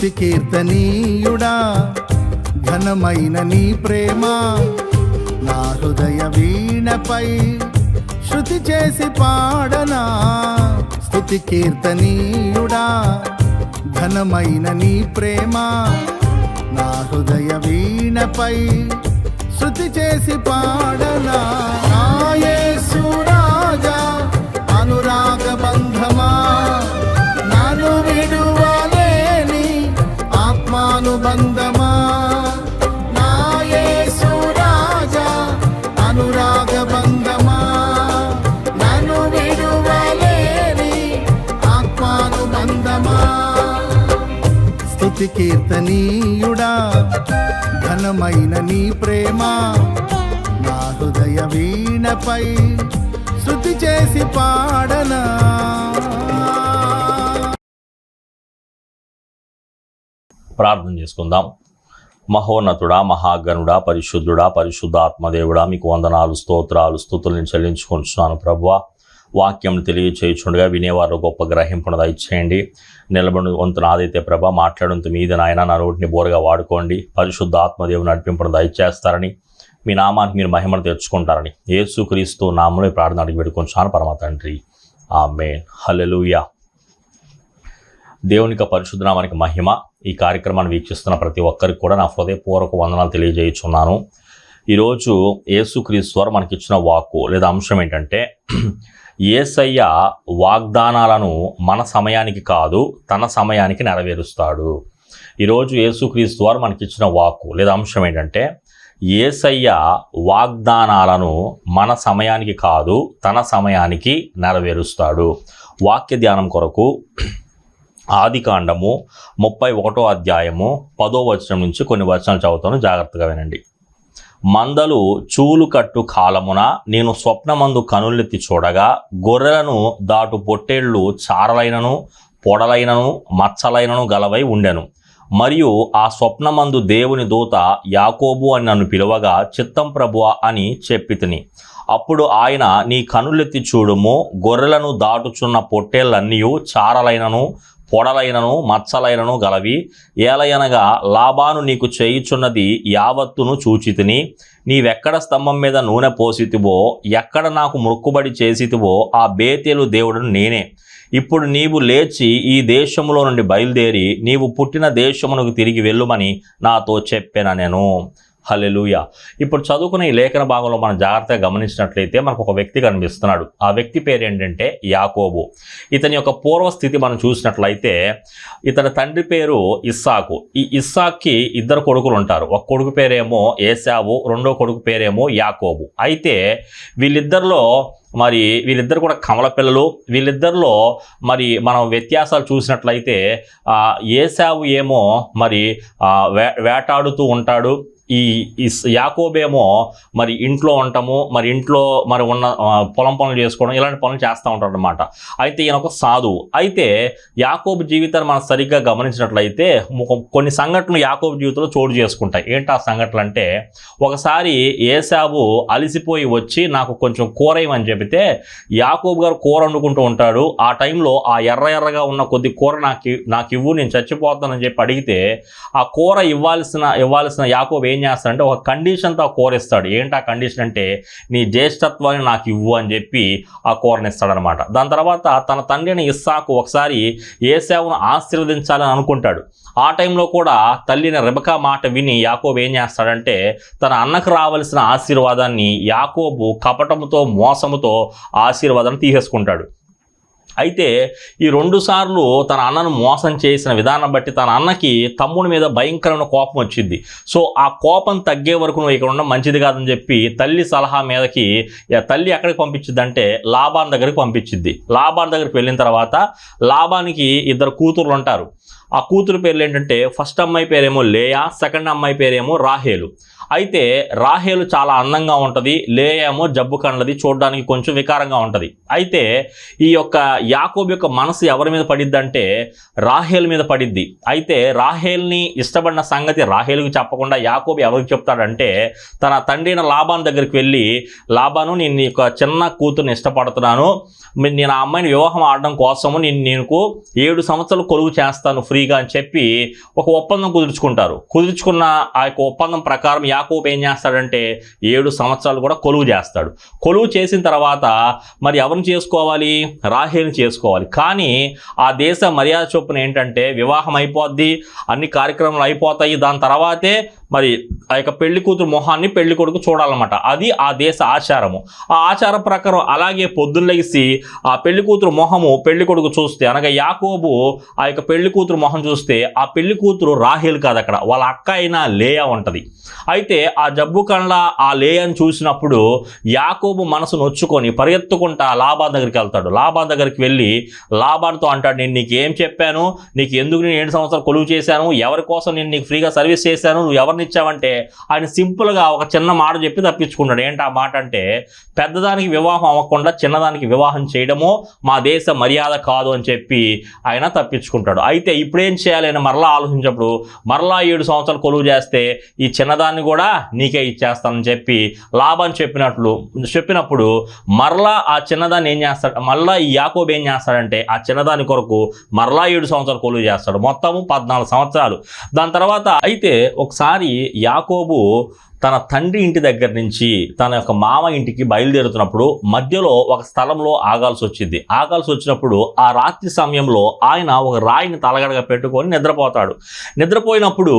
స్తుతి కీర్తనీయుడా, ఘనమైన నీ ప్రేమ నా హృదయ వీణపై శృతి చేసి పాడనా. స్తుతి కీర్తనీయుడా, ఘనమైన నీ ప్రేమ నా హృదయ వీణపై శృతి చేసి పాడనా. నా యేసు రాజా అనురాగ బంధమా, నన్ను విడువలేని ఆత్మానుబంధమా. నా యేసు రాజా అనురాగ బంధమా, నన్ను విడువలేని ఆత్మానుబంధమా. స్తుతి కీర్తనీయుడా, ఘనమైన నీ ప్రేమ నా హృదయ వీణపై శృతి చేసి పాడనా. ప్రార్థన చేసుకుందాం. మహోన్నతుడా, మహాగణుడా, పరిశుద్ధుడా, పరిశుద్ధాత్మదేవుడా, మీకు వందనాలు, స్తోత్రాలు, స్తుతులను చెల్లించుకుంటున్నాను ప్రభువా. వాక్యం తెలియచేయుచుండగా వినేవారు గొప్ప గ్రహింపును దయచేయండి. నిలబడి వంతు నాదైతే ప్రభా, మాట్లాడంత మీద నాయన నా నోటిని బోరగా వాడుకోండి. పరిశుద్ధ ఆత్మదేవుని నడిపింపును దయచేస్తారని, మీ నామానికి మీరు మహిమను తెచ్చుకుంటారని యేసుక్రీస్తు నామములో ప్రార్థన అడిగి పెట్టుకుంటున్నాను పరమ తండ్రి, ఆమేన్. హల్లెలూయా. దేవునికి పరిశుద్ధ నామానికి మహిమ. ఈ కార్యక్రమాన్ని వీక్షిస్తున్న ప్రతి ఒక్కరికి కూడా నా హృదయపూర్వక వందనాలు తెలియజేయుచున్నాను. ఈరోజు యేసుక్రీస్తు వారు మనకిచ్చిన వాక్కు లేదా అంశం ఏంటంటే, యేసయ్య వాగ్దానాలను మన సమయానికి కాదు తన సమయానికి నెరవేరుస్తాడు. ఈరోజు యేసుక్రీస్తు వారు మనకిచ్చిన వాక్కు లేదా అంశం ఏంటంటే, యేసయ్య వాగ్దానాలను మన సమయానికి కాదు తన సమయానికి నెరవేరుస్తాడు. వాక్య ధ్యానం కొరకు ఆదికాండము 31వ అధ్యాయము 10వ వచనం నుంచి కొన్ని వచనాలు చదువుతాను, జాగ్రత్తగా వినండి. మందలు చూలు కట్టు కాలమున నేను స్వప్నమందు కనులెత్తి చూడగా, గొర్రెలను దాటు పొట్టేళ్లు చారలైనను పొడలైనను మచ్చలైనను గలవై ఉండెను. మరియు ఆ స్వప్నమందు దేవుని దూత యాకోబు అని నన్ను పిలువగా, చిత్తం ప్రభువా అని చెప్పితిని. అప్పుడు ఆయన, నీ కనులెత్తి చూడుము, గొర్రెలను దాటుచున్న పొట్టేళ్ళన్నీయు చారలైనను పొడలైనను మచ్చలైనను గలవి. ఏలయనగా లాబాను నీకు చేయుచున్నది యావత్తును చూచితిని. నీవెక్కడ స్తంభం మీద నూనె పోసితివో, ఎక్కడ నాకు మొక్కుబడి చేసితివో ఆ బేతేలు దేవుడును నేనే. ఇప్పుడు నీవు లేచి ఈ దేశములో నుండి బయలుదేరి నీవు పుట్టిన దేశమునకు తిరిగి వెళ్ళుమని నాతో చెప్పాను నేను. హల్లెలూయా. ఇప్పుడు చదువుకున్న ఈ లేఖన భాగంలో మనం జాగ్రత్తగా గమనించినట్లయితే మనకు ఒక వ్యక్తి కనిపిస్తున్నాడు. ఆ వ్యక్తి పేరు ఏంటంటే యాకోబు. ఇతని యొక్క పూర్వస్థితి మనం చూసినట్లయితే, ఇతని తండ్రి పేరు ఇస్సాకు. ఈ ఇస్సాక్కి ఇద్దరు కొడుకులు ఉంటారు. ఒక కొడుకు పేరేమో ఏశావు, రెండో కొడుకు పేరేమో యాకోబు. అయితే వీళ్ళిద్దరు కూడా కమల పిల్లలు. వీళ్ళిద్దరిలో మనం వ్యత్యాసాలు చూసినట్లయితే, ఏశావు ఏమో వేటాడుతూ ఉంటాడు. ఈ యాకోబేమో ఇంట్లో ఉండటము, ఇంట్లో ఉన్న పొలం పనులు చేసుకోవడం, ఇలాంటి పనులు చేస్తూ ఉంటాడు అనమాట. అయితే ఈయన ఒక సాధువు. అయితే యాకోబు జీవితాన్ని మనం సరిగ్గా గమనించినట్లయితే కొన్ని సంఘటనలు యాకోబు జీవితంలో చోటు చేసుకుంటాయి. ఏంటి ఆ సంఘటనలు అంటే, ఒకసారి ఏశావు అలసిపోయి వచ్చి నాకు కొంచెం కూర ఇవ్వని చెబితే, యాకోబు గారు కూర వండుకుంటూ ఉంటాడు. ఆ టైంలో ఆ ఎర్రగా ఉన్న కొద్ది కూర నాకు ఇవ్వు, నేను చచ్చిపోతానని చెప్పి అడిగితే, ఆ కూర ఇవ్వాల్సిన యాకోబు ఏం చేస్తాడంటే ఒక కండిషన్తో ఆ కూర ఇస్తాడు. ఏంటి ఆ కండిషన్ అంటే, నీ జ్యేష్ఠత్వాన్ని నాకు ఇవ్వు అని చెప్పి ఆ కూరని ఇస్తాడనమాట. దాని తర్వాత తన తండ్రిని ఇస్సాకు ఒకసారి ఏశావును ఆశీర్వదించాలని అనుకుంటాడు. ఆ టైంలో కూడా తల్లిని రెబెకా మాట విని యాకోబు ఏం చేస్తాడంటే, తన అన్నకు రావాల్సిన ఆశీర్వాదాన్ని యాకోబు కపటముతో మోసముతో ఆశీర్వాదాన్ని తీసేసుకుంటాడు. అయితే ఈ 2 సార్లు తన అన్నను మోసం చేసిన విధానం బట్టి తన అన్నకి తమ్ముడి మీద భయంకరమైన కోపం వచ్చింది. సో ఆ కోపం తగ్గే వరకు నువ్వు ఇక్కడ ఉండడం మంచిది కాదని చెప్పి తల్లి సలహా మీదకి తల్లి ఎక్కడికి పంపించింది అంటే లాబాన్ దగ్గరికి పంపించింది. లాబాన్ దగ్గరికి వెళ్ళిన తర్వాత లాబానికి 2 కూతుర్లు ఉంటారు. ఆ కూతురు పేర్లు ఏంటంటే, ఫస్ట్ అమ్మాయి పేరేమో లేయా, సెకండ్ అమ్మాయి పేరేమో రాహేలు. అయితే రాహేలు చాలా అందంగా ఉంటుంది, లేయా ఏమో జబ్బు కండ్లది, చూడడానికి కొంచెం వికారంగా ఉంటుంది. అయితే ఈ యొక్క యాకోబు యొక్క మనసు ఎవరి మీద పడిద్దంటే రాహేల్ మీద పడిద్ది. అయితే రాహేల్ని ఇష్టపడిన సంగతి రాహేలుకి చెప్పకుండా యాకోబు ఎవరికి చెప్తాడంటే, తన తండ్రిన లాబాను దగ్గరికి వెళ్ళి, లాబాను, నేను నీ యొక్క చిన్న కూతుర్ని ఇష్టపడుతున్నాను, నేను ఆ అమ్మాయిని వివాహం ఆడడం కోసము నేను 7 సంవత్సరాలు కొలువు చేస్తాను, ఫ్రీ ఫ్రీగా అని చెప్పి ఒక ఒప్పందం కుదుర్చుకున్న ఆ యొక్క ఒప్పందం ప్రకారం యాకోబు ఏం చేస్తాడంటే 7 సంవత్సరాలు కూడా కొలువు చేస్తాడు. కొలువు చేసిన తర్వాత మరి ఎవరిని చేసుకోవాలి? రాహేలుని చేసుకోవాలి. కానీ ఆ దేశ మర్యాద చొప్పున ఏంటంటే వివాహం అయిపోద్ది, అన్ని కార్యక్రమాలు అయిపోతాయి, దాని తర్వాతే మరి ఆ యొక్క పెళ్లి కూతురు మొహాన్ని పెళ్లి కొడుకు చూడాలన్నమాట. అది ఆ దేశ ఆచారము. ఆ ఆచారం ప్రకారం అలాగే పొద్దున్న లెగిసి ఆ పెళ్లి కూతురు మొహము పెళ్లి కొడుకు చూస్తే, అనగా యాకోబు ఆ యొక్క పెళ్లి కూతురు మొహం చూస్తే ఆ పెళ్లి కూతురు రాహేలు కాదు, అక్కడ వాళ్ళ అక్క అయిన లేయా ఉంటుంది. అయితే ఆ జబ్బు కళ్ళ ఆ లేయాని చూసినప్పుడు యాకోబు మనసు నొచ్చుకొని పరిగెత్తుకుంటా లాబాన్ దగ్గరికి వెళ్తాడు. లాబాన్ దగ్గరికి వెళ్ళి లాబాన్తో అంటాడు, నేను నీకు ఏం చెప్పాను, నీకు ఎందుకు నేను 7 సంవత్సరాలు కొలువు చేశాను, ఎవరి కోసం నేను నీకు ఫ్రీగా సర్వీస్ చేశాను, నువ్వు ఎవరిని ఇచ్చావంటే ఆయన సింపుల్గా ఒక చిన్న మాట చెప్పి తప్పించుకుంటాడు. ఏంటి ఆ మాట అంటే, పెద్దదానికి వివాహం అవ్వకుండా చిన్నదానికి వివాహం చేయడమో మా దేశ మర్యాద కాదు అని చెప్పి ఆయన తప్పించుకుంటాడు. అయితే ఇప్పుడేం చేయాలి అని మరలా ఆలోచించినప్పుడు మరలా 7 సంవత్సరాలు కొలువు చేస్తే ఈ చిన్నదాన్ని కూడా నీకే ఇచ్చేస్తానని చెప్పి లాభం చెప్పినప్పుడు మరలా ఆ చిన్నదాన్ని ఏం చేస్తాడు, మరలా ఈ యాకోబు ఏం చేస్తాడంటే ఆ చిన్నదాని కొరకు మరలా 7 సంవత్సరాలు కొలువు చేస్తాడు, మొత్తము 14 సంవత్సరాలు. దాని తర్వాత అయితే ఒకసారి యాకోబు తన తండ్రి ఇంటి దగ్గర నుంచి తన యొక్క మామ ఇంటికి బయలుదేరుతున్నప్పుడు మధ్యలో ఒక స్థలంలో ఆగాల్సి వచ్చినప్పుడు ఆ రాత్రి సమయంలో ఆయన ఒక రాయిని తలగడగా పెట్టుకొని నిద్రపోతాడు. నిద్రపోయినప్పుడు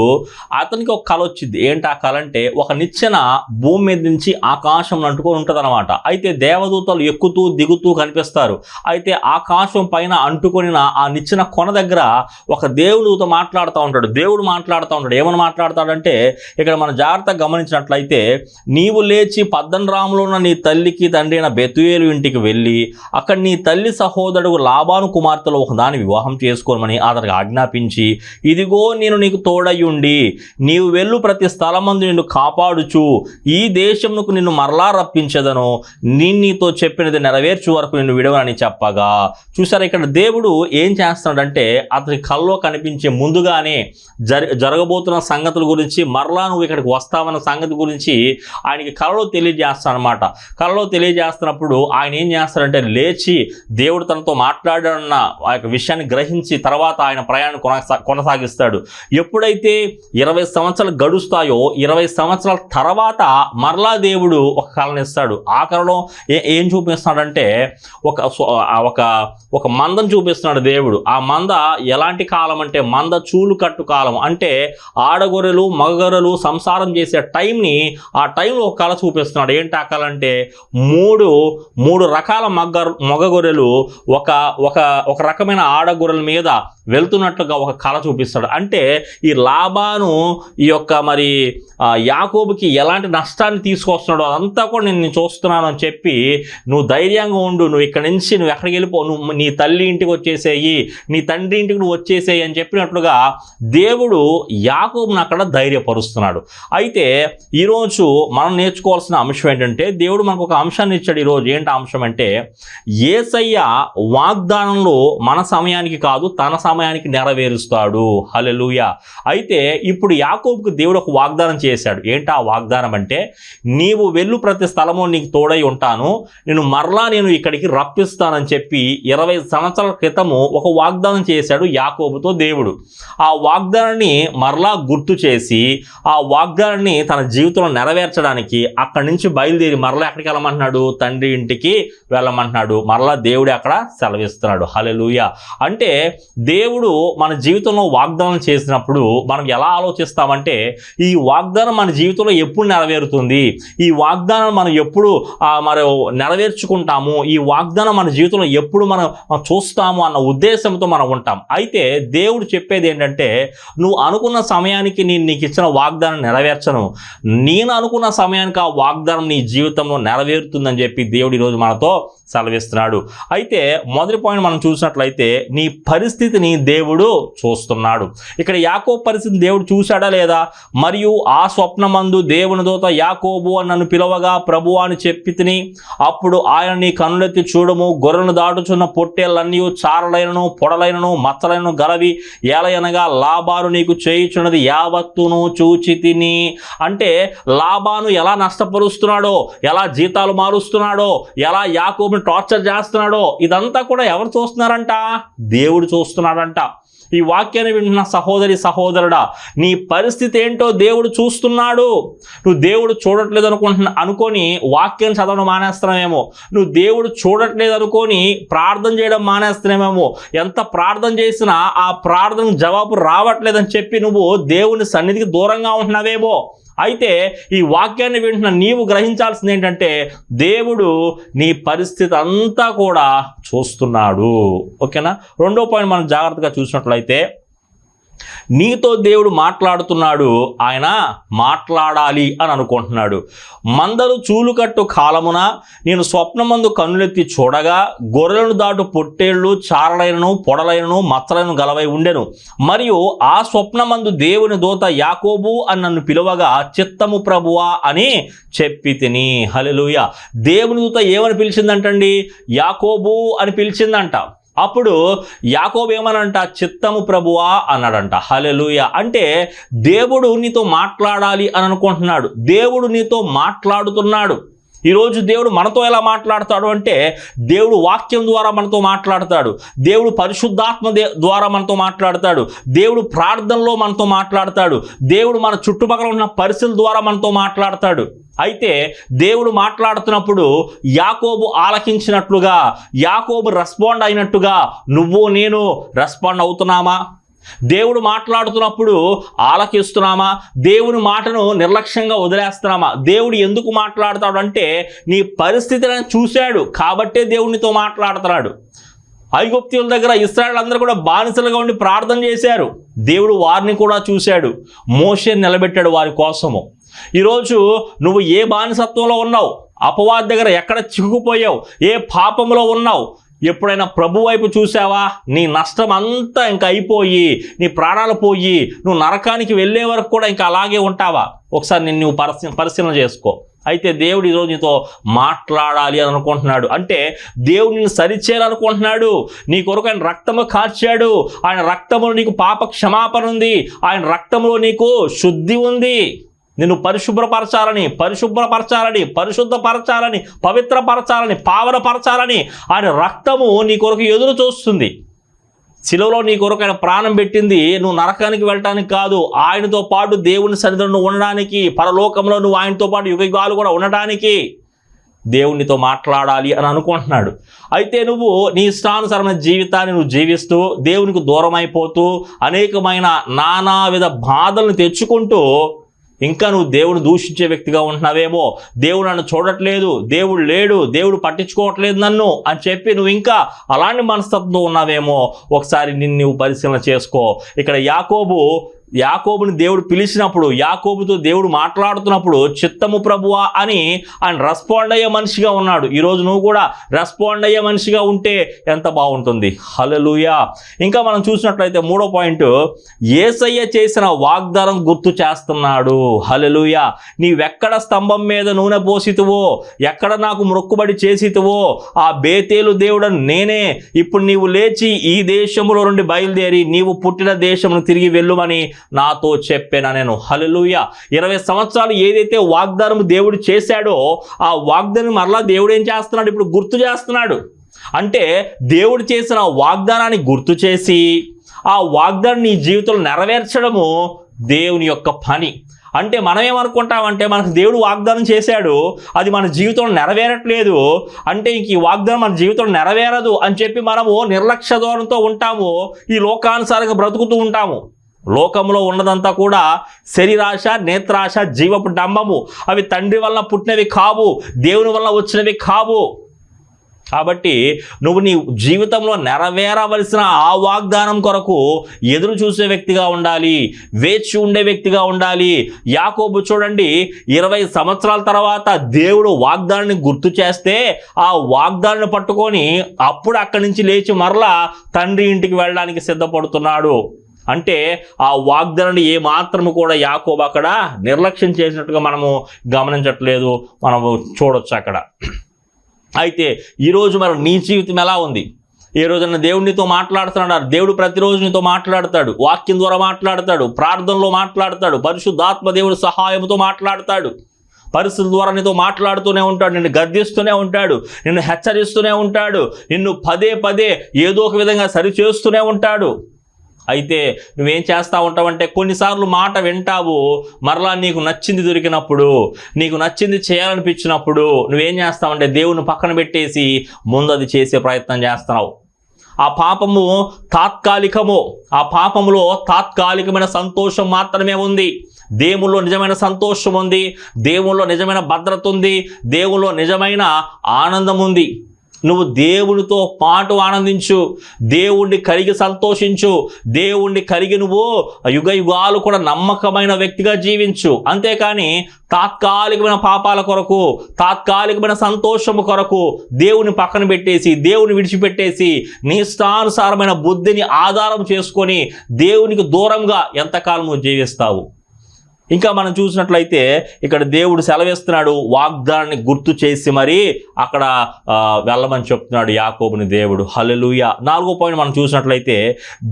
అతనికి ఒక కల వచ్చింది. ఏంటి ఆ కల అంటే, ఒక నిచ్చెన భూమి మీద నుంచి ఆకాశం అంటుకొని ఉంటుంది అనమాట. అయితే దేవదూతలు ఎక్కుతూ దిగుతూ కనిపిస్తారు. అయితే ఆకాశం పైన అంటుకొనిన ఆ నిచ్చెన కొన దగ్గర ఒక దేవుడితో మాట్లాడుతూ ఉంటాడు. ఏమని మాట్లాడతాడంటే, ఇక్కడ మనం జాగ్రత్తగా గమనించినట్లయితే, నీవు లేచి పద్దనరాములో ఉన్న నీ తల్లికి తండ్రి అయిన బెతుయేలు ఇంటికి వెళ్ళి అక్కడ నీ తల్లి సహోదరుడు లాబాను కుమార్తెలో ఒకదాని వివాహం చేసుకోమని అతనికి ఆజ్ఞాపించి, ఇదిగో నేను నీకు తోడయ్యుండి నీవు వెళ్ళు ప్రతి స్థలమందు నిన్ను కాపాడుచు ఈ దేశమునకు నిన్ను మరలా రప్పించదను, నీతో చెప్పినది నెరవేర్చు వరకు నిన్ను విడవనని చెప్పగా. చూసారా, ఇక్కడ దేవుడు ఏం చేస్తున్నాడంటే అతని కల్లో కనిపించే ముందుగానే జరగబోతున్న సంగతుల గురించి, మరలా నువ్వు ఇక్కడికి వస్తావన్న సంగతి గురించి ఆయనకి కలలో తెలియజేస్తాడనమాట. కలలో తెలియజేస్తున్నప్పుడు ఆయన ఏం చేస్తాడంటే లేచి దేవుడు తనతో మాట్లాడాడన్న ఆ యొక్క విషయాన్ని గ్రహించి తర్వాత ఆయన ప్రయాణం కొనసాగిస్తాడు. ఎప్పుడైతే 20 సంవత్సరాలు గడుస్తాయో 20 సంవత్సరాల తర్వాత మరలా దేవుడు ఒక కళను ఇస్తాడు. ఆ కళలో ఏం చూపిస్తున్నాడంటే ఒక మందను చూపిస్తున్నాడు దేవుడు. ఆ మంద ఎలాంటి కాలం అంటే మంద చూలు కట్టు కాలం, అంటే ఆడగొర్రెలు మగగొర్రెలు సంసారం చేసే టైంని ఆ టైంలో ఒక కళ చూపిస్తున్నాడు. ఏంటి ఆ కళ అంటే, మూడు రకాల మగగొర్రెలు ఒక రకమైన ఆడగొర్రెల మీద వెళ్తున్నట్లుగా ఒక కళ చూపిస్తాడు. అంటే ఈ లాబాను ఈ యొక్క మరి యాకోబుకి ఎలాంటి నష్టాన్ని తీసుకొస్తున్నాడో అదంతా కూడా నేను చూస్తున్నాను అని చెప్పి, నువ్వు ధైర్యంగా ఉండు, నువ్వు ఇక్కడ నుంచి నువ్వు ఎక్కడికి వెళ్ళిపో, నువ్వు నీ తల్లి ఇంటికి వచ్చేసేయి, నీ తండ్రి ఇంటికి నువ్వు వచ్చేసేయి అని చెప్పినట్లుగా దేవుడు యాకోబును అక్కడ ధైర్యపరుస్తున్నాడు. అయితే ఈరోజు మనం నేర్చుకోవాల్సిన అంశం ఏంటంటే, దేవుడు మనకు ఒక అంశాన్ని ఇచ్చాడు ఈరోజు. ఏంటి అంశం అంటే, యేసయ్య వాగ్దానంలో మన సమయానికి కాదు తన సమయానికి నెరవేరుస్తాడు. హల్లెలూయా. అయితే ఇప్పుడు యాకోబుకు దేవుడు ఒక వాగ్దానం చేశాడు. ఏంటి ఆ వాగ్దానం అంటే, నీవు వెళ్ళు ప్రతి స్థలము నీకు తోడై ఉంటాను, నేను ఇక్కడికి రప్పిస్తానని చెప్పి 20 సంవత్సరాల క్రితము ఒక వాగ్దానం చేశాడు యాకోబుతో దేవుడు. ఆ వాగ్దానాన్ని మరలా గుర్తు చేసి ఆ వాగ్దానాన్ని తన జీవితంలో నెరవేర్చడానికి అక్కడి నుంచి బయలుదేరి మరలా ఎక్కడికి వెళ్ళమంటున్నాడు, తండ్రి ఇంటికి వెళ్ళమంటున్నాడు. మరలా దేవుడు అక్కడ సెలవిస్తున్నాడు. హల్లెలూయా. అంటే దేవుడు మన జీవితంలో వాగ్దానం చేసినప్పుడు మనం ఎలా ఆలోచిస్తామంటే, ఈ వాగ్దానం మన జీవితంలో ఎప్పుడు నెరవేరుతుంది, ఈ వాగ్దానం మనం ఎప్పుడు మరి నెరవేర్చుకుంటాము, ఈ వాగ్దానం మన జీవితంలో ఎప్పుడు మనం చూస్తాము అన్న ఉద్దేశంతో మనం ఉంటాం. అయితే దేవుడు చెప్పేది ఏంటంటే, నువ్వు అనుకున్న సమయానికి నేను నీకు ఇచ్చిన వాగ్దానం నెరవేర్చను, నేను అనుకున్న సమయానికి ఆ వాగ్దానం నీ జీవితంలో నెరవేరుతుందని చెప్పి దేవుడు ఈరోజు మనతో సెలవిస్తున్నాడు. అయితే మొదటి పాయింట్ మనం చూసినట్లయితే, నీ పరిస్థితిని దేవుడు చూస్తున్నాడు. ఇక్కడ యాకోబు పరిస్థితిని దేవుడు చూశాడా లేదా? మరియు ఆ స్వప్నమందు దేవుని దూత యాకోబు అని నన్ను పిలవగా ప్రభు అని చెప్పి తిని, అప్పుడు ఆయన నీ కన్నులెత్తి చూడము, గొర్రెను దాటుచున్న పొట్టేళ్ళన్నీ చారలైనను పొడలైనను మచ్చలైనను గలవి, ఏలయనగా లాబాను నీకు చేయుచున్నది యావత్తును చూచి తిని. అంటే లాబాను ఎలా నష్టపరుస్తున్నాడో, ఎలా జీతాలు మారుస్తున్నాడో, ఎలా యాకోబుని టార్చర్ చేస్తున్నాడో, ఇదంతా కూడా ఎవరు చూస్తున్నారంట? దేవుడు చూస్తున్నాడంట. ఈ వాక్యాన్ని వింటున్న సహోదరి సహోదరుడా, నీ పరిస్థితి ఏంటో దేవుడు చూస్తున్నాడు. నువ్వు దేవుడు చూడట్లేదు అనుకొని వాక్యాన్ని చదవడం మానేస్తున్నావేమో, నువ్వు దేవుడు చూడట్లేదు అనుకొని ప్రార్థన చేయడం మానేస్తున్నావేమో, ఎంత ప్రార్థన చేసినా ఆ ప్రార్థన జవాబు రావట్లేదని చెప్పి నువ్వు దేవుని సన్నిధికి దూరంగా ఉంటున్నావేమో. అయితే ఈ వాక్యాన్ని వింటున్న నీవు గ్రహించాల్సింది ఏంటంటే, దేవుడు నీ పరిస్థితి అంతా కూడా చూస్తున్నాడు. ఓకేనా? రెండో పాయింట్ మనం జాగ్రత్తగా చూసినట్లయితే, నీతో దేవుడు మాట్లాడుతున్నాడు, ఆయన మాట్లాడాలి అని అనుకుంటున్నాడు. మందలు చూలుకట్టు కాలమున నేను స్వప్నమందు కన్నులెత్తి చూడగా గొర్రెలను దాటు పొట్టేళ్లు చారలైనను పొడలైనను మచ్చలైన గలవై ఉండెను. మరియు ఆ స్వప్నమందు దేవుని దూత యాకోబు అని నన్ను పిలువగా చిత్తము ప్రభువా అని చెప్పి తిని. హల్లెలూయా. దేవుని దూత ఏమని పిలిచిందంటండి? యాకోబు అని పిలిచిందంట. అప్పుడు యాకోబు ఏమనంట? చిత్తము ప్రభువా అన్నాడంట. హల్లెలూయా. అంటే దేవుడు నీతో మాట్లాడాలి అని అనుకుంటున్నాడు. దేవుడు నీతో మాట్లాడుతున్నాడు. ఈరోజు దేవుడు మనతో ఎలా మాట్లాడతాడు అంటే, దేవుడు వాక్యం ద్వారా మనతో మాట్లాడతాడు, దేవుడు పరిశుద్ధాత్మ ద్వారా మనతో మాట్లాడతాడు, దేవుడు ప్రార్థనలో మనతో మాట్లాడతాడు, దేవుడు మన చుట్టుపక్కల ఉన్న పరిస్థితుల ద్వారా మనతో మాట్లాడతాడు. అయితే దేవుడు మాట్లాడుతున్నప్పుడు యాకోబు ఆలకించినట్లుగా, యాకోబు రెస్పాండ్ అయినట్టుగా నువ్వు నేను రెస్పాండ్ అవుతున్నామా? దేవుడు మాట్లాడుతున్నప్పుడు ఆలకిస్తున్నామా? దేవుని మాటను నిర్లక్ష్యంగా వదిలేస్తున్నామా? దేవుడు ఎందుకు మాట్లాడతాడు అంటే, నీ పరిస్థితిని చూశాడు కాబట్టే దేవునితో మాట్లాడుతున్నాడు. ఐగుప్తీయుల దగ్గర ఇశ్రాయేలు అందరూ కూడా బానిసలుగా ఉండి ప్రార్థన చేశారు. దేవుడు వారిని కూడా చూశాడు, మోషేని నిలబెట్టాడు వారి కోసము. ఈరోజు నువ్వు ఏ బానిసత్వంలో ఉన్నావు, అపవాది దగ్గర ఎక్కడ చిక్కుకుపోయావు, ఏ పాపంలో ఉన్నావు, ఎప్పుడైనా ప్రభు వైపు చూసావా? నీ నష్టం అంతా ఇంకా అయిపోయి, నీ ప్రాణాలు పోయి, నువ్వు నరకానికి వెళ్ళే వరకు కూడా ఇంకా అలాగే ఉంటావా? ఒకసారి నువ్వు పరిశీలన చేసుకో. అయితే దేవుడు ఈరోజు నీతో మాట్లాడాలి అని అనుకుంటున్నాడు. అంటే దేవుడు నిన్ను సరిచేయాలనుకుంటున్నాడు. నీ కొరకు ఆయన రక్తము కార్చాడు. ఆయన రక్తములో నీకు పాప క్షమాపణ ఉంది. ఆయన రక్తంలో నీకు శుద్ధి ఉంది. నిన్ను పరిశుద్ధపరచాలని, పవిత్రపరచాలని, పావనపరచాలని ఆయన రక్తము నీ కొరకు ఎదురు చూస్తుంది. శిలువలో నీ కొరకు ఆయన ప్రాణం పెట్టింది నువ్వు నరకానికి వెళ్ళటానికి కాదు, ఆయనతో పాటు దేవుని సన్నిధిలో నువ్వు ఉండడానికి, పరలోకంలో నువ్వు ఆయనతో పాటు యుగాలు కూడా ఉండడానికి. దేవునితో మాట్లాడాలి అని అనుకుంటున్నాడు. అయితే నువ్వు నీ ఇష్టానుసరమైన జీవితాన్ని నువ్వు జీవిస్తూ దేవునికి దూరం అయిపోతూ అనేకమైన నానావిధ బాధలను తెచ్చుకుంటూ ఇంకా నువ్వు దేవుని దూషించే వ్యక్తిగా ఉంటున్నావేమో. దేవుడు నన్ను చూడట్లేదు, దేవుడు లేడు, దేవుడు పట్టించుకోవట్లేదు నన్ను అని చెప్పి నువ్వు ఇంకా అలాంటి మనస్తత్వంతో ఉన్నావేమో. ఒకసారి నిన్ను పరిశీలన చేసుకో. ఇక్కడ యాకోబుని దేవుడు పిలిచినప్పుడు, యాకోబుతో దేవుడు మాట్లాడుతున్నప్పుడు చిత్తము ప్రభువా అని ఆయన రెస్పాండ్ అయ్యే మనిషిగా ఉన్నాడు. ఈరోజు నువ్వు కూడా రెస్పాండ్ అయ్యే మనిషిగా ఉంటే ఎంత బాగుంటుంది. హల్లెలూయా. ఇంకా మనం చూసినట్లయితే మూడో పాయింట్, యేసయ్య చేసిన వాగ్దానం గుర్తు చేస్తున్నాడు. హల్లెలూయా. నీవెక్కడ స్తంభం మీద నూనె పోసితువో, ఎక్కడ నాకు మొక్కుబడి చేసితువో ఆ బేతేలు దేవుడని నేనే. ఇప్పుడు నీవు లేచి ఈ దేశంలో నుండి బయలుదేరి నీవు పుట్టిన దేశమును తిరిగి వెళ్ళుమని నాతో చెప్పాను నేను. హల్లెలూయా. 20 సంవత్సరాలు ఏదైతే వాగ్దానం దేవుడు చేశాడో ఆ వాగ్దానం మరలా దేవుడు ఏం చేస్తున్నాడు? ఇప్పుడు గుర్తు చేస్తున్నాడు. అంటే దేవుడు చేసిన వాగ్దానాన్ని గుర్తు చేసి ఆ వాగ్దానం నీ జీవితంలో నెరవేర్చడము దేవుని యొక్క పని. అంటే మనం ఏమనుకుంటామంటే, మనకు దేవుడు వాగ్దానం చేశాడు, అది మన జీవితంలో నెరవేరట్లేదు, అంటే ఇంక ఈ వాగ్దానం మన జీవితంలో నెరవేరదు అని చెప్పి మనము నిర్లక్ష్య ధోరణితో ఉంటాము. ఈ లోకానుసారంగా బ్రతుకుతూ ఉంటాము. లోకంలో ఉన్నదంతా కూడా శరీరాశ, నేత్రాశ, జీవపు డంబము. అవి తండ్రి వల్ల పుట్టినవి కావు, దేవుని వల్ల వచ్చినవి కావు. కాబట్టి నువ్వు నీ జీవితంలో నెరవేరవలసిన ఆ వాగ్దానం కొరకు ఎదురు చూసే వ్యక్తిగా ఉండాలి, వేచి ఉండే వ్యక్తిగా ఉండాలి. యాకోబు చూడండి, 20 సంవత్సరాల తర్వాత దేవుడు వాగ్దానాన్ని గుర్తు చేస్తే ఆ వాగ్దానాన్ని పట్టుకొని అప్పుడు అక్కడి నుంచి లేచి మరలా తండ్రి ఇంటికి వెళ్ళడానికి సిద్ధపడుతున్నాడు. అంటే ఆ వాగ్దానాన్ని ఏమాత్రము కూడా యాకోబు అక్కడ నిర్లక్ష్యం చేసినట్టుగా మనము గమనించట్లేదు, మనము చూడొచ్చు అక్కడ. అయితే ఈరోజు మరి నీ జీవితం ఎలా ఉంది? ఏ రోజున దేవుడు నీతో మాట్లాడుతున్నాడు. దేవుడు ప్రతిరోజు నీతో మాట్లాడతాడు, వాక్యం ద్వారా మాట్లాడతాడు, ప్రార్థనలో మాట్లాడతాడు, పరిశుద్ధాత్మ దేవుడు సహాయంతో మాట్లాడతాడు, పరిస్థితుల ద్వారా నీతో మాట్లాడుతూనే ఉంటాడు, నిన్ను గద్దిస్తూనే ఉంటాడు, నిన్ను హెచ్చరిస్తూనే ఉంటాడు, నిన్ను పదే పదే ఏదో ఒక విధంగా సరిచేస్తూనే ఉంటాడు. అయితే నువ్వేం చేస్తూ ఉంటావంటే కొన్నిసార్లు మాట వింటావు, మరలా నీకు నచ్చింది దొరికినప్పుడు, నీకు నచ్చింది చేయాలనిపించినప్పుడు నువ్వేం చేస్తావంటే దేవుని పక్కన పెట్టేసి ముందు అది చేసే ప్రయత్నం చేస్తున్నావు. ఆ పాపము తాత్కాలికము, ఆ పాపములో తాత్కాలికమైన సంతోషం మాత్రమే ఉంది. దేవుల్లో నిజమైన సంతోషం ఉంది, దేవుల్లో నిజమైన భద్రత ఉంది, దేవుల్లో నిజమైన ఆనందం ఉంది. నువ్వు దేవునితో పాటు ఆనందించు, దేవుణ్ణి కలిగి సంతోషించు, దేవుణ్ణి కలిగి నువ్వు యుగ యుగాలు కూడా నమ్మకమైన వ్యక్తిగా జీవించు. అంతేకాని తాత్కాలికమైన పాపాల కొరకు, తాత్కాలికమైన సంతోషము కొరకు దేవుని పక్కన పెట్టేసి, దేవుని విడిచిపెట్టేసి నీ ఇష్టానుసారమైన బుద్ధిని ఆధారం చేసుకొని దేవునికి దూరంగా ఎంతకాలం నువ్వు జీవిస్తావు? ఇంకా మనం చూసినట్లయితే ఇక్కడ దేవుడు సెలవిస్తున్నాడు, వాగ్దానాన్ని గుర్తు చేసి మరి అక్కడ వెళ్ళమని చెప్తున్నాడు యాకోబుని దేవుడు. హల్లెలూయా. 4వ పాయింట్ మనం చూసినట్లయితే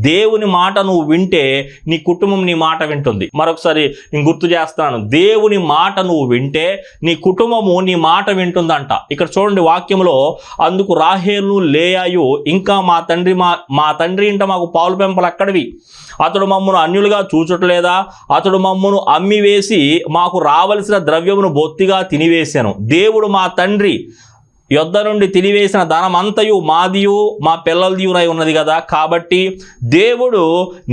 దేవుని మాట నువ్వు వింటే నీ కుటుంబం నీ మాట వింటుంది. మరొకసారి నేను గుర్తు చేస్తున్నాను, దేవుని మాట నువ్వు వింటే నీ కుటుంబము నీ మాట వింటుందంట. ఇక్కడ చూడండి వాక్యంలో, అందుకు రాహేలు లేయాయు ఇంకా మా తండ్రి ఇంట మాకు పాలు పెంపలు అక్కడివి, అతడు మమ్మను అన్యులుగా చూచట్లేదా? అతడు మమ్మను అమ్మివేసి మాకు రావలసిన ద్రవ్యమును బొత్తిగా తినివేశాను. దేవుడు మా తండ్రి యొద్ద నుండి తినివేసిన ధనమంతయు మాదియు మా పిల్లలదియునై ఉన్నది కదా, కాబట్టి దేవుడు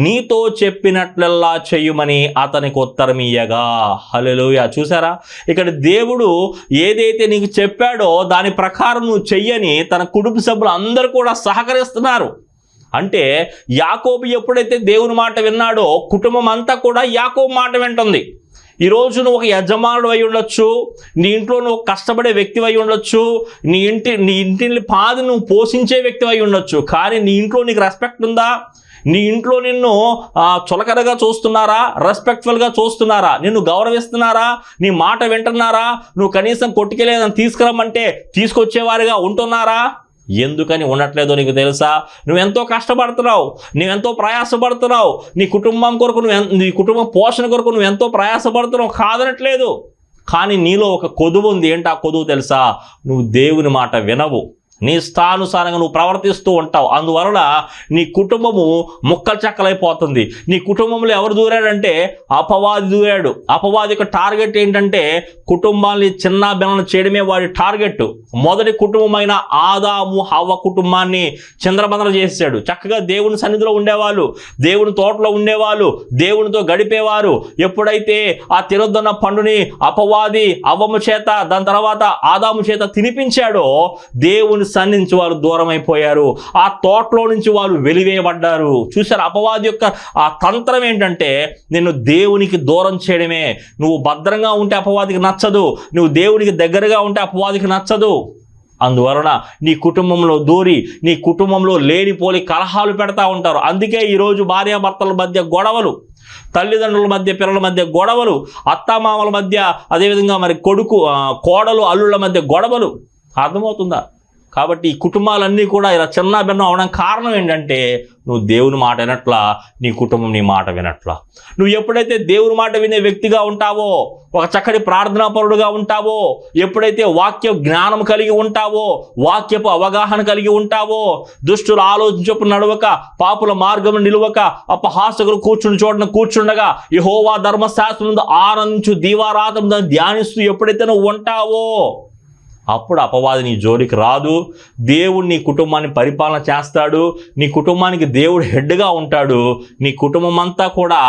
నీతో చెప్పినట్లల్లా చెయ్యమని అతనికి ఉత్తరం ఇయ్యగా. హల్లెలూయా. చూసారా, ఇక్కడ దేవుడు ఏదైతే నీకు చెప్పాడో దాని ప్రకారం నువ్వు చెయ్యని తన కుటుంబ సభ్యులు అందరూ కూడా సహకరిస్తున్నారు. అంటే యాకోబు ఎప్పుడైతే దేవుని మాట విన్నాడో కుటుంబం అంతా కూడా యాకోబు మాట వింటుంది. ఈరోజు నువ్వు ఒక యజమానుడు అయి ఉండొచ్చు, నీ ఇంట్లో నువ్వు కష్టపడే వ్యక్తి అయి ఉండొచ్చు, నీ ఇంటిని పాది నువ్వు పోషించే వ్యక్తి అయి ఉండొచ్చు, కానీ నీ ఇంట్లో నీకు రెస్పెక్ట్ ఉందా? నీ ఇంట్లో నిన్ను చులకనగా చూస్తున్నారా? రెస్పెక్ట్ఫుల్గా చూస్తున్నారా? నిన్ను గౌరవిస్తున్నారా? నీ మాట వింటున్నారా? నువ్వు కనీసం కొట్టుకెళ్ళేదని తీసుకురమ్మంటే తీసుకొచ్చేవారిగా ఉంటున్నారా? ఎందుకని ఉండట్లేదో నీకు తెలుసా? నువ్వెంతో కష్టపడుతున్నావు, నువ్వెంతో ప్రయాసపడుతున్నావు, నీ కుటుంబం కొరకు నీ కుటుంబ పోషణ కొరకు నువ్వెంతో ప్రయాసపడుతున్నావు, కాదనట్లేదు. కానీ నీలో ఒక కొదువు ఉంది. ఏంటి ఆ కొదువు తెలుసా? నువ్వు దేవుని మాట వినవు, నీ ఇష్టానుసారంగా నువ్వు ప్రవర్తిస్తూ ఉంటావు. అందువలన నీ కుటుంబము ముక్కలు చెక్కలైపోతుంది. నీ కుటుంబంలో ఎవరు దూరాడంటే అపవాది దూరాడు. అపవాది యొక్క టార్గెట్ ఏంటంటే కుటుంబాన్ని చిన్న భిన్నం చేయడమే వాడి టార్గెట్. మొదటి కుటుంబమైన ఆదాము హవ్వ కుటుంబాన్ని చిందరబందర చేశాడు. చక్కగా దేవుని సన్నిధిలో ఉండేవాళ్ళు, దేవుని తోటలో ఉండేవాళ్ళు, దేవునితో గడిపేవారు. ఎప్పుడైతే ఆ తినొద్దన్న పండుని అపవాది అవ్వము చేత దాని తర్వాత ఆదాము చేత తినిపించాడో దేవుని సన్నిధించి వారు దూరం అయిపోయారు. ఆ తోటలో నుంచి వారు వెలివేయబడ్డారు. చూసారు, అపవాది యొక్క ఆ తంత్రం ఏంటంటే నిన్ను దేవునికి దూరం చేయడమే. నువ్వు భద్రంగా ఉంటే అపవాదికి నచ్చదు, నువ్వు దేవునికి దగ్గరగా ఉంటే అపవాదికి నచ్చదు. అందువలన నీ కుటుంబంలో దూరి నీ కుటుంబంలో లేనిపోని కలహాలు పెడతా ఉంటారు. అందుకే ఈరోజు భార్యాభర్తల మధ్య గొడవలు, తల్లిదండ్రుల మధ్య పిల్లల మధ్య గొడవలు, అత్తామామల మధ్య, అదేవిధంగా మరి కోడలు అల్లుళ్ళ మధ్య గొడవలు. అర్థమవుతుందా? కాబట్టి ఈ కుటుంబాలన్నీ కూడా ఇలా చిన్న భిన్నం అవడం కారణం ఏంటంటే నువ్వు దేవుని మాట వినట్లా, నీ కుటుంబం నీ మాట వినట్లా. నువ్వు ఎప్పుడైతే దేవుని మాట వినే వ్యక్తిగా ఉంటావో, ఒక చక్కటి ప్రార్థనాపరుడుగా ఉంటావో, ఎప్పుడైతే వాక్య జ్ఞానం కలిగి ఉంటావో, వాక్యపు అవగాహన కలిగి ఉంటావో, దుష్టుల ఆలోచించపు నడవక, పాపుల మార్గం నిలువక, అపహాసకులు కూర్చుండగా యెహోవా ధర్మశాస్త్రం ఆనందించు దీవారాత్రం ధ్యానిస్తూ ఎప్పుడైతే నువ్వు ఉంటావో అప్పుడు అపవాది నీ జోలికి రాదు. దేవుడు నీ కుటుంబాన్ని పరిపాలన చేస్తాడు. నీ కుటుంబానికి దేవుడు హెడ్గా ఉంటాడు. నీ కుటుంబం అంతా కూడా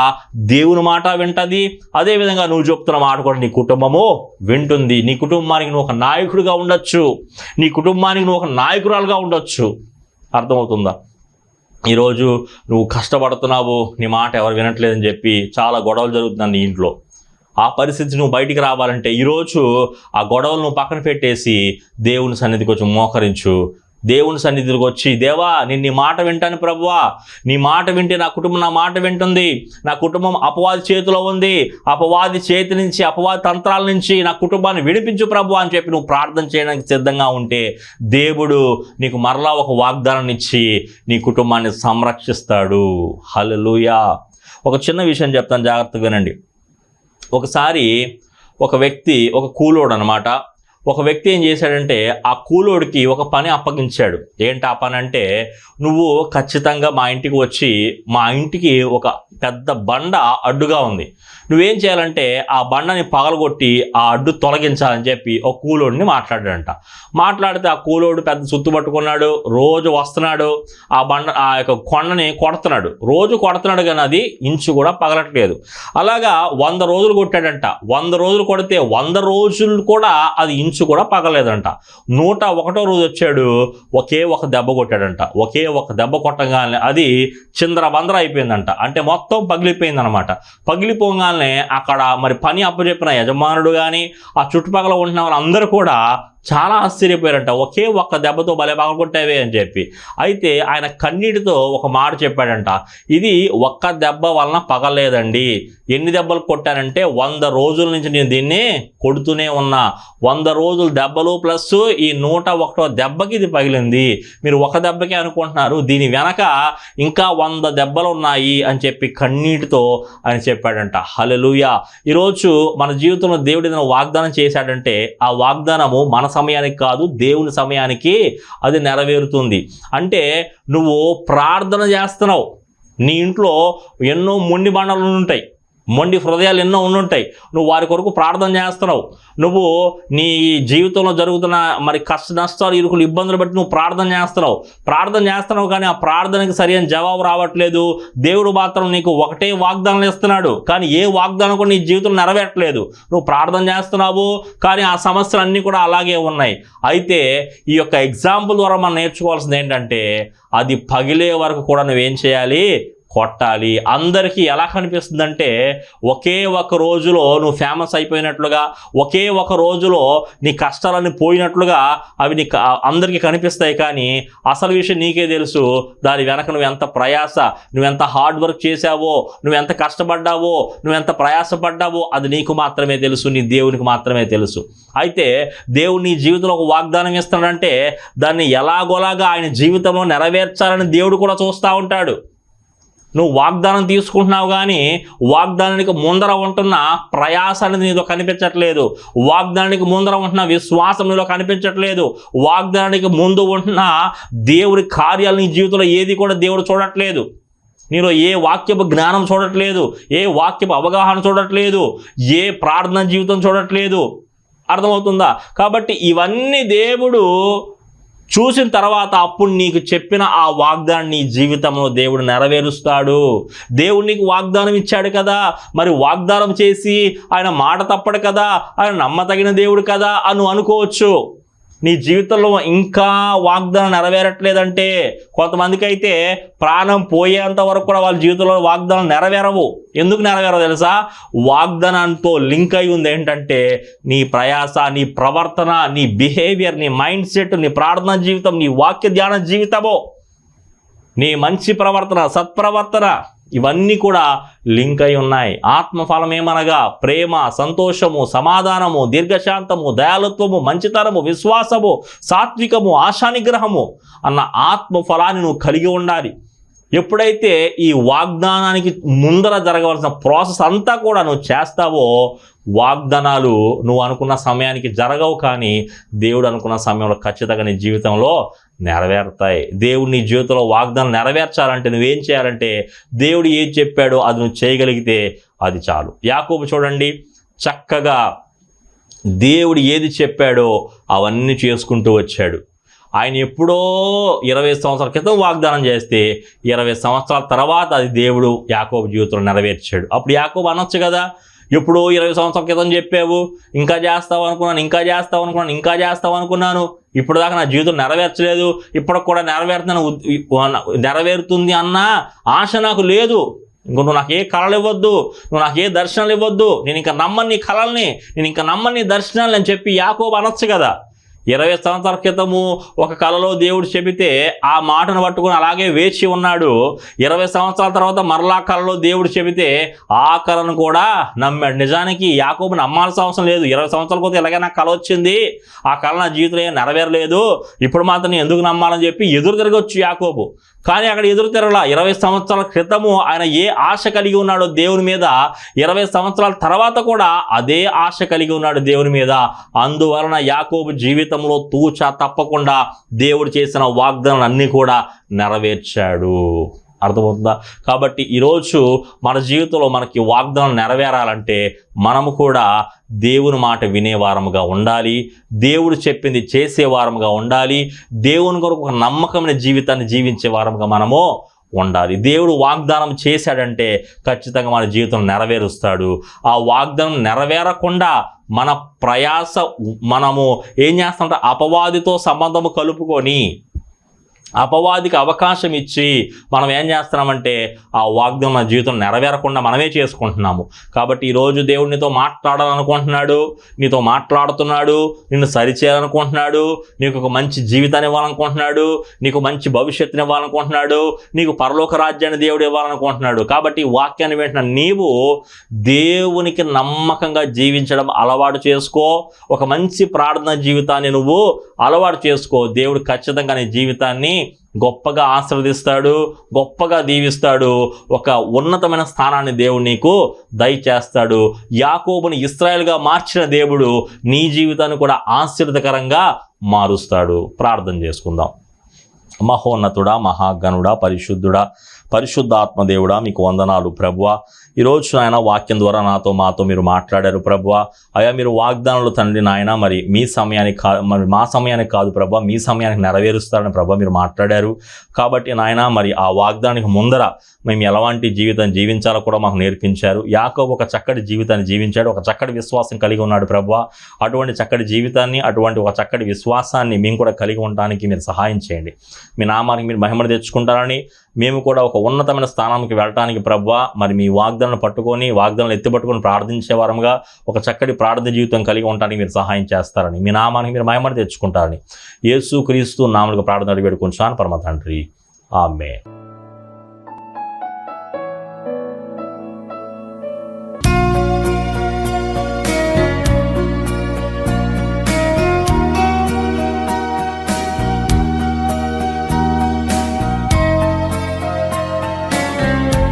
దేవుని మాట వింటుంది. అదేవిధంగా నువ్వు చెప్తున్న మాట కూడా నీ కుటుంబము వింటుంది. నీ కుటుంబానికి నువ్వు ఒక నాయకుడిగా ఉండొచ్చు, నీ కుటుంబానికి నువ్వు ఒక నాయకురాలుగా ఉండొచ్చు. అర్థమవుతుందా? ఈరోజు నువ్వు కష్టపడుతున్నావు, నీ మాట ఎవరు వినట్లేదని చెప్పి చాలా గొడవలు జరుగుతున్నాయి నీ ఇంట్లో. ఆ పరిస్థితి నువ్వు బయటికి రావాలంటే ఈరోజు ఆ గొడవలు నువ్వు పక్కన పెట్టేసి దేవుని సన్నిధికి వచ్చి మోకరించు. దేవుని సన్నిధికి వచ్చి, దేవా నేను నీ మాట వింటాను ప్రభువా, నీ మాట వింటే నా కుటుంబం నా మాట వింటుంది, నా కుటుంబం అపవాది చేతిలో ఉంది, అపవాది చేతి నుంచి అపవాది తంత్రాల నుంచి నా కుటుంబాన్ని విడిపించు ప్రభువా అని చెప్పి నువ్వు ప్రార్థన చేయడానికి సిద్ధంగా ఉంటే దేవుడు నీకు మరలా ఒక వాగ్దానం ఇచ్చి నీ కుటుంబాన్ని సంరక్షిస్తాడు. హల్లెలూయా. ఒక చిన్న విషయం చెప్తాను, జాగ్రత్తగా వినండి. ఒకసారి ఒక వ్యక్తి, ఒక కూలోడు అనమాట, ఒక వ్యక్తి ఏం చేశాడంటే ఆ కూలోడికి ఒక పని అప్పగించాడు. ఏంటి ఆ పని అంటే, నువ్వు ఖచ్చితంగా మా ఇంటికి వచ్చి, మా ఇంటికి ఒక పెద్ద బండ అడ్డుగా ఉంది, నువ్వేం చేయాలంటే ఆ బండని పగలగొట్టి ఆ అడ్డు తొలగించాలని చెప్పి ఒక కూలోడిని మాట్లాడాడంట. మాట్లాడితే ఆ కూలోడు పెద్ద సుత్తు పట్టుకున్నాడు, రోజు వస్తున్నాడు, ఆ యొక్క కొండని కొడుతున్నాడు, రోజు కొడుతున్నాడు, కానీ అది ఇంచు కూడా పగలట్లేదు. అలాగా 100 రోజులు కొట్టాడంట. 100 రోజులు కొడితే 100 రోజులు కూడా అది ఇంచు కూడా పగలేదంట. 101వ రోజు వచ్చాడు, ఒకే ఒక దెబ్బ కొట్టాడంట. ఒకే ఒక దెబ్బ కొట్టగానే అది చిందరబందర అయిపోయిందంట. అంటే మొత్తం పగిలిపోయిందనమాట. పగిలిపోగానే అక్కడ మరి పని అప్పచెప్పిన యజమానుడు కానీ ఆ చుట్టుపక్కల ఉంటున్న వాళ్ళందరూ కూడా చాలా ఆశ్చర్యపోయారంట, ఒకే ఒక్క దెబ్బతో భలే పగలగొట్టావే అని చెప్పి. అయితే ఆయన కన్నీటితో ఒక మాట చెప్పాడంట, ఇది ఒక్క దెబ్బ వలన పగలేదండి, ఎన్ని దెబ్బలు కొట్టానంటే 100 రోజుల నుంచి నేను దీన్ని కొడుతూనే ఉన్నా, 100 రోజులు దెబ్బలు ప్లస్ ఈ 101వ దెబ్బకి ఇది పగిలింది, మీరు ఒక దెబ్బకే అనుకుంటున్నారు, దీని వెనక ఇంకా 100 దెబ్బలు ఉన్నాయి అని చెప్పి కన్నీటితో ఆయన చెప్పాడంట. హల్లెలూయా. ఈరోజు మన జీవితంలో దేవుడు ఏదైనా వాగ్దానం చేశాడంటే ఆ వాగ్దానము మన సమయానికి కాదు, దేవుని సమయానికి అది నెరవేరుతుంది. అంటే నువ్వు ప్రార్థన చేస్తున్నావు, నీ ఇంట్లో ఎన్నో మొండి బండలు ఉంటాయి, మొండి హృదయాలు ఎన్నో ఉండుంటాయి, నువ్వు వారి కొరకు ప్రార్థన చేస్తున్నావు, నువ్వు నీ జీవితంలో జరుగుతున్న మరి కష్ట నష్టాలు, ఇరుకులు, ఇబ్బందులు బట్టి నువ్వు ప్రార్థన చేస్తున్నావు, కానీ ఆ ప్రార్థనకి సరైన జవాబు రావట్లేదు. దేవుడు మాత్రం నీకు ఒకటే వాగ్దానం ఇస్తున్నాడు, కానీ ఏ వాగ్దానం కూడా నీ జీవితంలో నెరవేరట్లేదు. నువ్వు ప్రార్థన చేస్తున్నావు, కానీ ఆ సమస్యలు అన్నీ కూడా అలాగే ఉన్నాయి. అయితే ఈ యొక్క ఎగ్జాంపుల్ ద్వారా మనం నేర్చుకోవాల్సింది ఏంటంటే, అది పగిలే వరకు కూడా నువ్వేం చేయాలి, కొట్టాలి. అందరికీ ఎలా కనిపిస్తుందంటే, ఒకే ఒక రోజులో నువ్వు ఫేమస్ అయిపోయినట్లుగా, ఒకే ఒక రోజులో నీ కష్టాలన్నీ పోయినట్లుగా అవి నీకు అందరికీ కనిపిస్తాయి. కానీ అసలు విషయం నీకే తెలుసు, దాని వెనక నువ్వు ఎంత ప్రయాస, నువ్వెంత హార్డ్ వర్క్ చేశావో, నువ్వెంత కష్టపడ్డావో, నువ్వెంత ప్రయాసపడ్డావో అది నీకు మాత్రమే తెలుసు, నీ దేవునికి మాత్రమే తెలుసు. అయితే దేవుడు నీ జీవితంలో ఒక వాగ్దానం ఇస్తాడంటే దాన్ని ఎలాగోలాగా ఆయన జీవితంలో నెరవేర్చాలని దేవుడు కూడా చూస్తూ ఉంటాడు. నువ్వు వాగ్దానం తీసుకుంటున్నావు, కానీ వాగ్దానానికి ముందర ఉంటున్న ప్రయాస అనేది నీలో కనిపించట్లేదు, వాగ్దానానికి ముందర ఉంటున్న విశ్వాసం నీలో కనిపించట్లేదు, వాగ్దానానికి ముందు ఉంటున్న దేవుడి కార్యాలు నీ జీవితంలో ఏది కూడా దేవుడు చూడట్లేదు. నీలో ఏ వాక్యపు జ్ఞానం చూడట్లేదు, ఏ వాక్యపు అవగాహన చూడట్లేదు, ఏ ప్రార్థన జీవితం చూడట్లేదు. అర్థమవుతుందా? కాబట్టి ఇవన్నీ దేవుడు చూసిన తర్వాత అప్పుడు నీకు చెప్పిన ఆ వాగ్దానం నీ జీవితంలో దేవుడు నెరవేరుస్తాడు. దేవుడు నీకు వాగ్దానం ఇచ్చాడు కదా, మరి వాగ్దానం చేసి ఆయన మాట తప్పడు కదా, ఆయన నమ్మతగిన దేవుడు కదా అని అనుకోవచ్చు. నీ జీవితంలో ఇంకా వాగ్దానం నెరవేరట్లేదంటే, కొంతమందికి అయితే ప్రాణం పోయేంత వరకు కూడా వాళ్ళ జీవితంలో వాగ్దానం నెరవేరవు. ఎందుకు నెరవేరవు తెలుసా? వాగ్దానంతో లింక్ అయి ఉంది ఏంటంటే నీ ప్రయాస, నీ ప్రవర్తన, నీ బిహేవియర్, నీ మైండ్ సెట్, నీ ప్రార్థనా జీవితం, నీ వాక్య ధ్యాన జీవితము, నీ మంచి ప్రవర్తన, సత్ప్రవర్తన, ఇవన్నీ కూడా లింక్ అయి ఉన్నాయి. ఆత్మఫలం ఏమనగా ప్రేమ, సంతోషము, సమాధానము, దీర్ఘశాంతము, దయాళుత్వము, మంచితనము, విశ్వాసము, సాత్వికము, ఆశానిగ్రహము అన్న ఆత్మఫలాన్ని నువ్వు కలిగి ఉండాలి. ఎప్పుడైతే ఈ వాగ్దానానికి ముందర జరగవలసిన ప్రాసెస్ అంతా కూడా నువ్వు చేస్తావో, వాగ్దానాలు నువ్వు అనుకున్న సమయానికి జరగవు, కానీ దేవుడు అనుకున్న సమయంలో ఖచ్చితంగా నీ జీవితంలో నెరవేరుతాయి. దేవుడు నీ జీవితంలో వాగ్దానం నెరవేర్చాలంటే నువ్వేం చేయాలంటే, దేవుడు ఏది చెప్పాడో అది నువ్వు చేయగలిగితే అది చాలు. యాకోబు చూడండి, చక్కగా దేవుడు ఏది చెప్పాడో అవన్నీ చేసుకుంటూ వచ్చాడు. ఆయన ఎప్పుడో 20 సంవత్సరాల క్రితం వాగ్దానం చేస్తే 20 సంవత్సరాల తర్వాత అది దేవుడు యాకోబు జీవితంలో నెరవేర్చాడు. అప్పుడు యాకోబు అనొచ్చు కదా, ఎప్పుడో 20 సంవత్సరాల క్రితం చెప్పావు, ఇంకా చేస్తావు అనుకున్నాను, ఇప్పుడు దాకా నా జీవితం నెరవేర్చలేదు, ఇప్పటికి కూడా నెరవేరుతుంది అన్న ఆశ నాకు లేదు. ఇంకో నువ్వు నాకు ఏ కళలు ఇవ్వద్దు, నువ్వు నాకు ఏ దర్శనాలు ఇవ్వద్దు, నేను ఇంకా నమ్మని నీ కళల్ని, నేను ఇంకా నమ్మని నీ దర్శనాలు అని చెప్పి యాకోబు అనొచ్చు కదా. 20 సంవత్సరాల క్రితము ఒక కలలో దేవుడు చెబితే ఆ మాటను పట్టుకొని అలాగే వేచి ఉన్నాడు. 20 సంవత్సరాల తర్వాత మరలా కలలో దేవుడు చెబితే ఆ కళను కూడా నమ్మాడు. నిజానికి యాకోబు నమ్మాల్సిన అవసరం లేదు. 20 సంవత్సరాల క్రితం ఎలాగైనా కళ వచ్చింది, ఆ కళ నా జీవితంలో ఏం నెరవేరలేదు, ఇప్పుడు మాత్రం నేను ఎందుకు నమ్మాలని చెప్పి ఎదురు తిరగొచ్చు యాకోబు. కానీ అక్కడ ఎదురు తిరగలా. 20 సంవత్సరాల క్రితము ఆయన ఏ ఆశ కలిగి ఉన్నాడో దేవుని మీద, 20 సంవత్సరాల తర్వాత కూడా అదే ఆశ కలిగి ఉన్నాడు దేవుని మీద. అందువలన యాకోబు జీవితంలో తూచా తప్పకుండా దేవుడు చేసిన వాగ్దానాలన్నీ కూడా నెరవేర్చాడు. అర్థమవుతుందా? కాబట్టి ఈరోజు మన జీవితంలో మనకి వాగ్దానం నెరవేరాలంటే మనము కూడా దేవుని మాట వినేవారముగా ఉండాలి, దేవుడు చెప్పింది చేసేవారముగా ఉండాలి, దేవుని కొరకు ఒక నమ్మకమైన జీవితాన్ని జీవించే వారముగా మనము ఉండాలి. దేవుడు వాగ్దానం చేశాడంటే ఖచ్చితంగా మన జీవితం నెరవేరుస్తాడు. ఆ వాగ్దానం నెరవేరకుండా మన ప్రయాస మనము ఏం చేస్తామంటే అపవాదితో సంబంధము కలుపుకొని అపవాదికి అవకాశం ఇచ్చి మనం ఏం చేస్తున్నామంటే ఆ వాగ్దానం మన జీవితం నెరవేరకుండా మనమే చేసుకుంటున్నాము. కాబట్టి ఈరోజు దేవుడు నీతో మాట్లాడాలనుకుంటున్నాడు, నీతో మాట్లాడుతున్నాడు, నిన్ను సరిచేయాలనుకుంటున్నాడు, నీకు ఒక మంచి జీవితాన్ని ఇవ్వాలనుకుంటున్నాడు, నీకు మంచి భవిష్యత్తుని ఇవ్వాలనుకుంటున్నాడు, నీకు పరలోక రాజ్యాన్ని దేవుడు ఇవ్వాలనుకుంటున్నాడు. కాబట్టి ఈ వాక్యాన్ని వెంటనే నీవు దేవునికి నమ్మకంగా జీవించడం అలవాటు చేసుకో. ఒక మంచి ప్రార్థన జీవితాన్ని నువ్వు అలవాటు చేసుకో. దేవుడు ఖచ్చితంగా నీ జీవితాన్ని గొప్పగా ఆశీర్వదిస్తాడు, గొప్పగా దీవిస్తాడు. ఒక ఉన్నతమైన స్థానాన్ని దేవుడు నీకు దయచేస్తాడు. యాకోబుని ఇశ్రాయేలుగా మార్చిన దేవుడు నీ జీవితాన్ని కూడా ఆశీర్వదకరంగా మారుస్తాడు. ప్రార్థన చేసుకుందాం. మహోన్నతుడా, మహాగణుడా, పరిశుద్ధుడా, పరిశుద్ధాత్మదేవుడా, మీకు వందనాలు ప్రభువా. ఈరోజు నాయన వాక్యం ద్వారా మాతో మీరు మాట్లాడారు ప్రభువా. అయ్యా మీరు వాగ్దానాలు తండ్రి నాయన మరి మీ సమయానికి మరి మా సమయానికి కాదు ప్రభువా, మీ సమయానికి నెరవేరుస్తారని ప్రభువా మీరు మాట్లాడారు. కాబట్టి నాయన మరి ఆ వాగ్దానానికి ముందర మేము ఎలాంటి జీవితం జీవించాలో కూడా మాకు నేర్పించారు. యాకోబు ఒక చక్కటి జీవితాన్ని జీవించాడు, ఒక చక్కటి విశ్వాసం కలిగి ఉన్నాడు ప్రభువా. అటువంటి చక్కటి జీవితాన్ని, అటువంటి ఒక చక్కటి విశ్వాసాన్ని మేము కూడా కలిగి ఉండడానికి మీరు సహాయం చేయండి. మీ నామానికి మీరు మహిమను తెచ్చుకుంటారని, మేము కూడా ఒక ఉన్నతమైన స్థానానికి వెళ్ళడానికి ప్రభువా మరి మీ వాగ్దానాలు పట్టుకొని, వాగ్దానాలు ఎత్తిపట్టుకొని ప్రార్థించే వారముగా ఒక చక్కటి ప్రార్థన జీవితం కలిగి ఉండడానికి మీరు సహాయం చేస్తారని, మీ నామానికి మీరు మహిమను తెచ్చుకుంటారని యేసు క్రీస్తు నామములో ప్రార్థన అడిగి వేడుకుంటున్నాను పరమ తండ్రి. ఆమేన్.